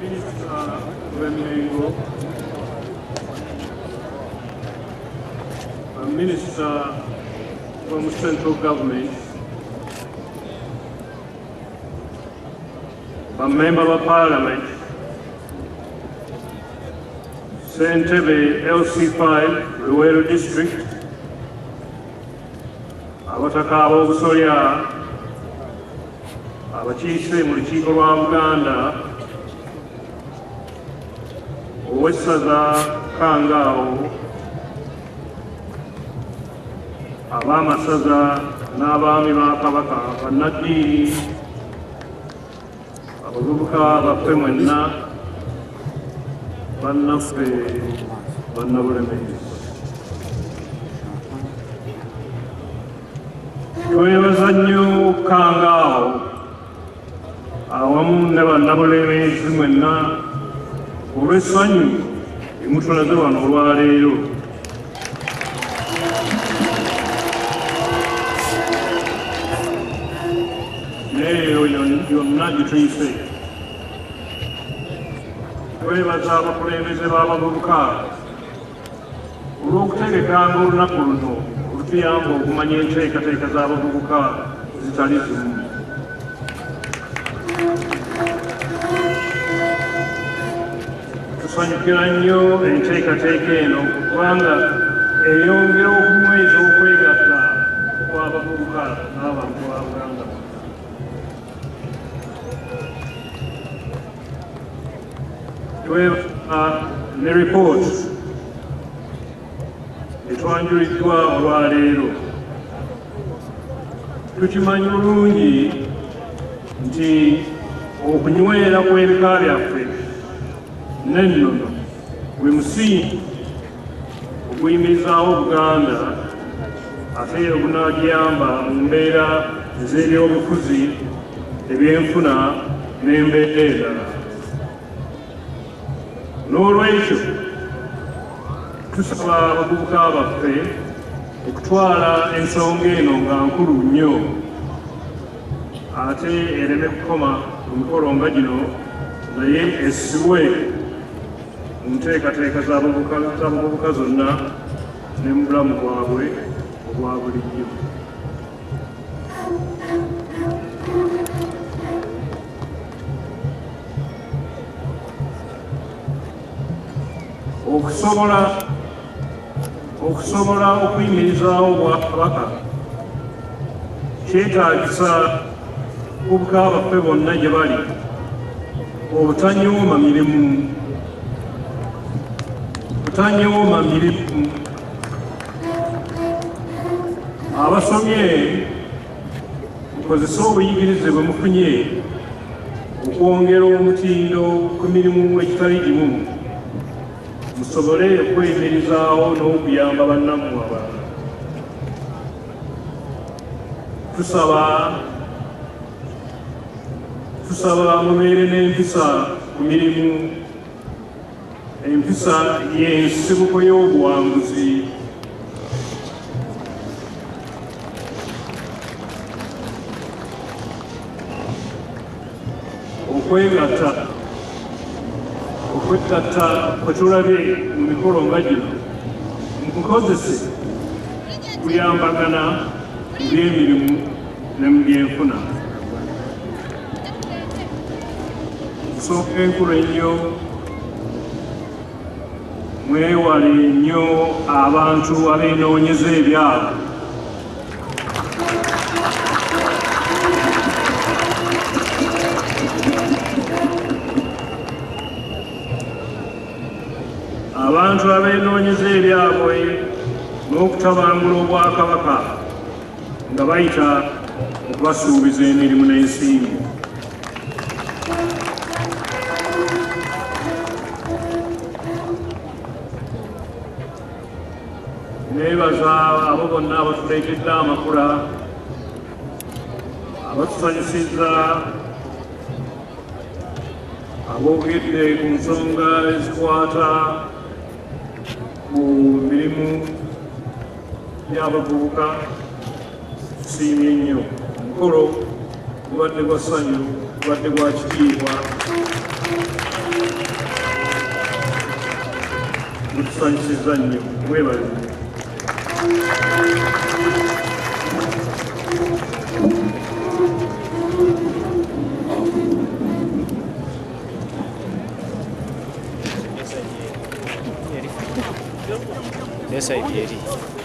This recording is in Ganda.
Minisita w'Emmengo, Minister from Central Government, a Member of Parliament, Ssentebe LC5, Luweero District, abataka ab'obusolya, abakiise mu lukiiko lwa Buganda, owessaza Kangaawo, ab'amasaza n'abaami ba Kabaka, bannaddiini, abavubuka baffe mwenna, bannaffe, bannabulemeezi. Twebaza nnyo Kangaawo awamu ne bannabulemeezi mwenna olw'essanyu emutulaze wano olwaleero. Neeyo yonna gituyise. Twebaza abakulembeze b'abavubuka olw'okutegekanga olunaku luno olutuyamba okumanya enteekateeka z'abavubuka zitali zimu. Tusanyukira nnyo enteekateeka eno kubanga eyongera okunyweza okwegatta kw'abavubuka n'abantu ba Buganda. Twebaza ne ripooti etwanjuliddwa olwaleero. Tukimanyi bulungi nti okunywera kw'ebika byaffe n'ennono gwe musingi oguyimirizaawo Buganda ate ogunaagiyamba mu mbeera ez'ebyobufuzi, ebyenfuna n'embeera endala. N'olwekyo tusaba abavubuka baffe okutwala ensonga eno nga nkulu nnyo ate ereme kukoma ku mikolo nga gino, naye essibwe mu nteekateeka z'abavubuka zonna ne mu bulamu bwabwe obwa bulijjo. Okusobola okuyimirizaawo Obwakabaka kyetaagisa abavubuka baffe bonna gye bali obutanyooma mirimu. Abasomye mukozese obuyigirize bwe mufunye okwongera omutindo ku mirimu ekitali gimu, musobole okweyimirizaawo n'okuyamba bannammwe abalala. Tusaba mubeere n'empisa ku mirimu. Empisa y'ensibuko y'obuwanguzi. Okwegatta kwe tulabye mu mikolo nga gino nkozese kuyambagana mu by'emirimu ne mu byenfuna. Nsonga enkulu ennyo, mwewale nnyo abantu abeenoonyeza ebyabwe. Abantu abeenoonyeza ebyabwe n'okutabangula Obwakabaka nga bayita okubasuubiza emirimu n'ensimbi. Neebaza abo bonna abatuleetedde amakula, abatusanyusizza, aboogedde ku nsonga ezikwata ku mirimu gy'abavubuka. Tusiimye nnyo. Omukolo gubadde gwa ssanyu gubadde gwa kitiibwa gutusanyusizza nnyo. Mwebale. Yes, I did.